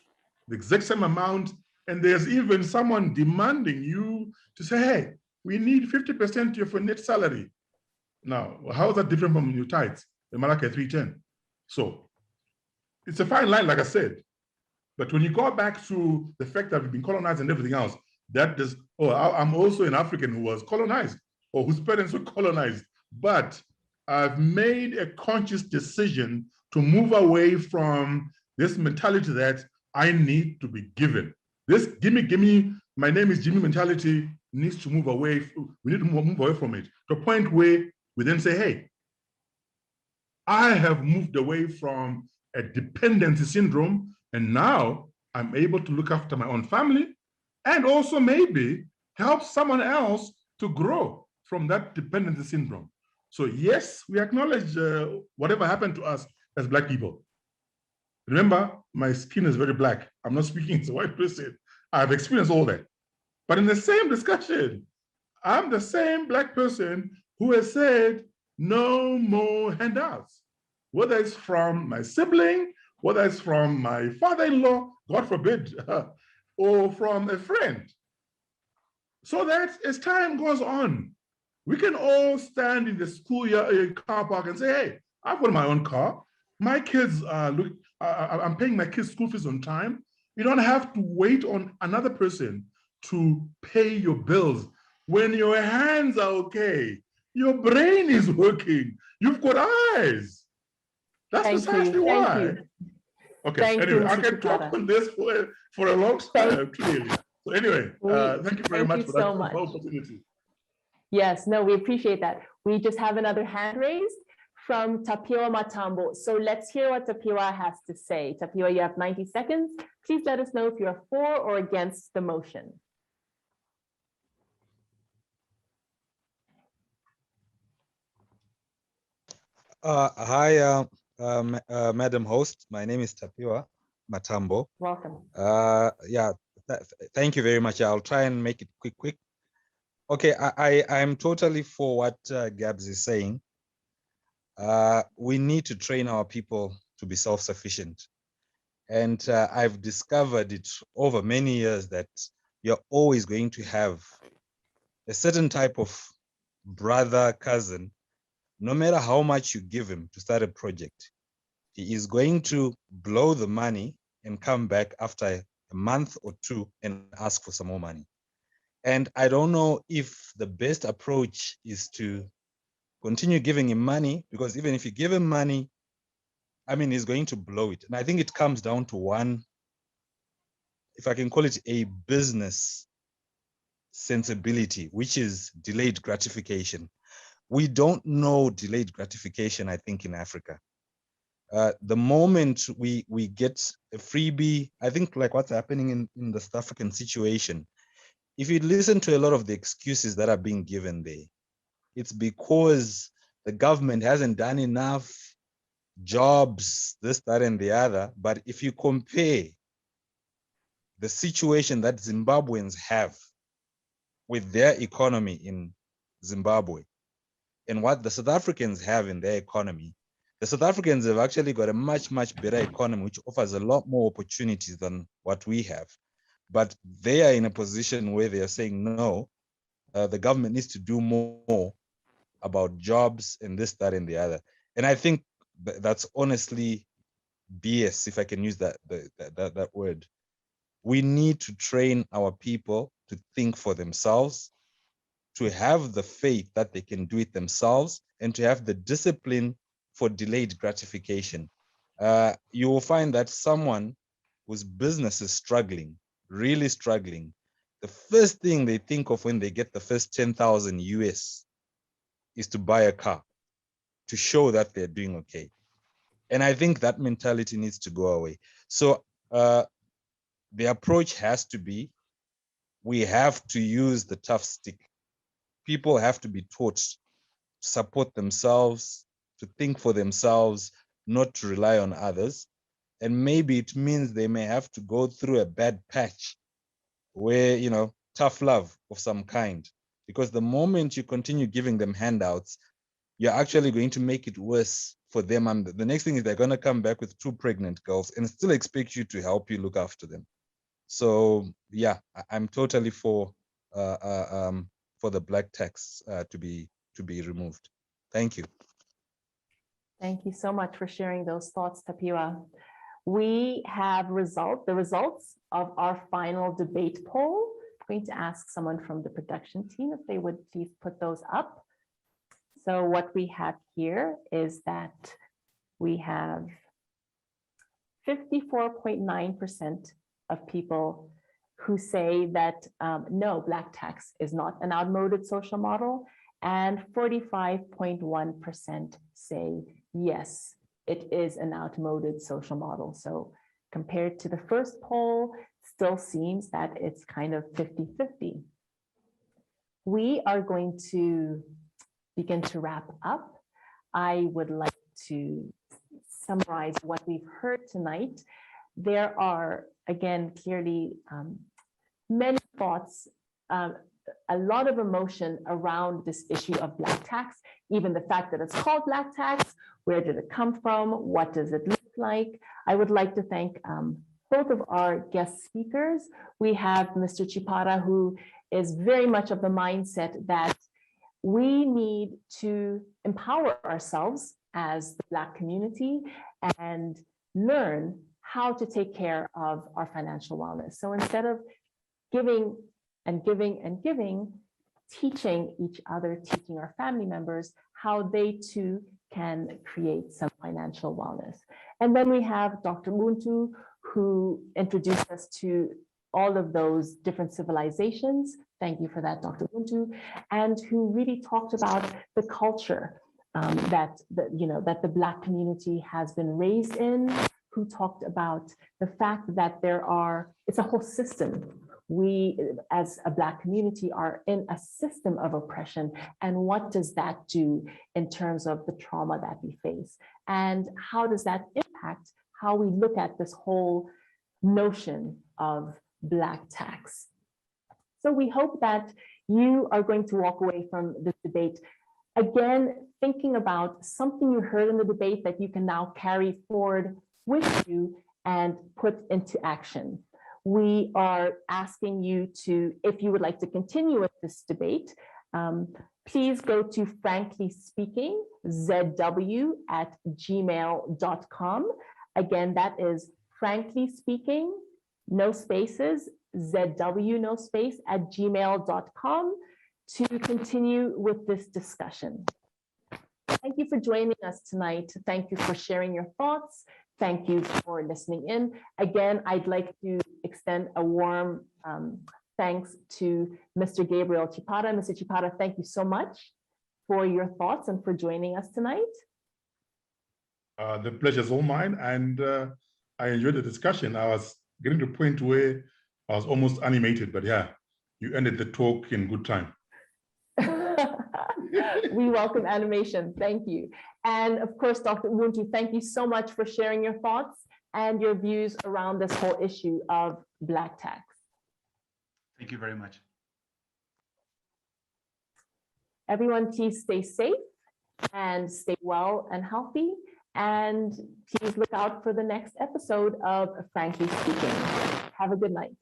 the exact same amount, and there's even someone demanding you to say, hey, we need 50% of your net salary. Now, how is that different from your tithes, the Malachi 3:10? So it's a fine line, like I said. But when you go back to the fact that we've been colonized and everything else, that is, I'm also an African who was colonized or whose parents were colonized. But I've made a conscious decision to move away from this mentality that I need to be given. This gimme, my name is Jimmy mentality needs to move away. We need to move away from it to a point where we then say, hey, I have moved away from a dependency syndrome, and now I'm able to look after my own family and also maybe help someone else to grow from that dependency syndrome. So yes, we acknowledge whatever happened to us as Black people. Remember, my skin is very black. I'm not speaking as a white person. I've experienced all that. But in the same discussion, I'm the same Black person who has said, no more handouts, whether it's from my sibling, whether it's from my father-in-law, God forbid, or from a friend. So that as time goes on, we can all stand in the schoolyard car park and say, hey, I've got my own car. My kids, I'm paying my kids' school fees on time. You don't have to wait on another person to pay your bills. When your hands are okay, your brain is working, you've got eyes. That's precisely why. Okay, anyway, I can talk on this for a long time, clearly. So anyway, thank you very much for that opportunity. Yes, no, we appreciate that. We just have another hand raised from Tapiwa Matambo. So let's hear what Tapiwa has to say. Tapiwa, you have 90 seconds. Please let us know if you're for or against the motion. Hi, Madam Host. My name is Tapiwa Matambo. Welcome. Thank you very much. I'll try and make it quick. Okay, I'm totally for what Gabs is saying. We need to train our people to be self-sufficient. And I've discovered it over many years that you're always going to have a certain type of brother, cousin, no matter how much you give him to start a project, he is going to blow the money and come back after a month or two and ask for some more money. And I don't know if the best approach is to continue giving him money, because even if you give him money, I mean, he's going to blow it. And I think it comes down to one, if I can call it a business sensibility, which is delayed gratification. We don't know delayed gratification, I think, in Africa. The moment we get a freebie, I think like what's happening in the South African situation, if you listen to a lot of the excuses that are being given there, it's because the government hasn't done enough jobs, this, that, and the other. But if you compare the situation that Zimbabweans have with their economy in Zimbabwe and what the South Africans have in their economy, the South Africans have actually got a much, much better economy, which offers a lot more opportunities than what we have. But they are in a position where they are saying, no, the government needs to do more about jobs and this, that, and the other. And I think that's honestly BS, if I can use that word. We need to train our people to think for themselves, to have the faith that they can do it themselves, and to have the discipline for delayed gratification. You will find that someone whose business is struggling, really struggling, the first thing they think of when they get the first 10,000 US is to buy a car to show that they're doing okay. And I think that mentality needs to go away. So the approach has to be, we have to use the tough stick. People have to be taught to support themselves, to think for themselves, not to rely on others. And maybe it means they may have to go through a bad patch where, you know, tough love of some kind. Because the moment you continue giving them handouts, you're actually going to make it worse for them. And the next thing is they're going to come back with 2 pregnant girls and still expect you to help you look after them. So yeah, I'm totally for the black tax to be removed. Thank you. Thank you so much for sharing those thoughts, Tapiwa. We have the results of our final debate poll. I'm going to ask someone from the production team if they would please put those up. So what we have here is that we have 54.9% of people who say that no, black tax is not an outmoded social model, and 45.1% say yes, it is an outmoded social model. So compared to the first poll, still seems that it's kind of 50-50. We are going to begin to wrap up. I would like to summarize what we've heard tonight. There are, again, clearly many thoughts, a lot of emotion around this issue of black tax, even the fact that it's called black tax. Where did it come from? What does it look like? I would like to thank both of our guest speakers. We have Mr. Chipara, who is very much of the mindset that we need to empower ourselves as the Black community and learn how to take care of our financial wellness. So instead of giving and giving and giving, teaching each other, teaching our family members how they too can create some financial wellness. And then we have Dr. Buntu, who introduced us to all of those different civilizations. Thank you for that, Dr. Buntu, and who really talked about the culture that the Black community has been raised in, who talked about the fact that it's a whole system. We, as a Black community, are in a system of oppression. And what does that do in terms of the trauma that we face? And how does that impact how we look at this whole notion of Black tax? So we hope that you are going to walk away from this debate, again, thinking about something you heard in the debate that you can now carry forward with you and put into action. We are asking you to, if you would like to continue with this debate, please go to franklyspeakingzw@gmail.com. Again, that is frankly speaking, no spaces, ZW, no space, @gmail.com to continue with this discussion. Thank you for joining us tonight. Thank you for sharing your thoughts. Thank you for listening in. Again, I'd like to extend a warm thanks to Mr. Gabriel Chipara. Mr. Chipara, thank you so much for your thoughts and for joining us tonight. The pleasure is all mine, and I enjoyed the discussion. I was getting to a point where I was almost animated, but yeah, you ended the talk in good time. We welcome animation. Thank you. And of course, Dr. Buntu, thank you so much for sharing your thoughts and your views around this whole issue of Black tax. Thank you very much. Everyone, please stay safe and stay well and healthy. And please look out for the next episode of Frankly Speaking. Have a good night.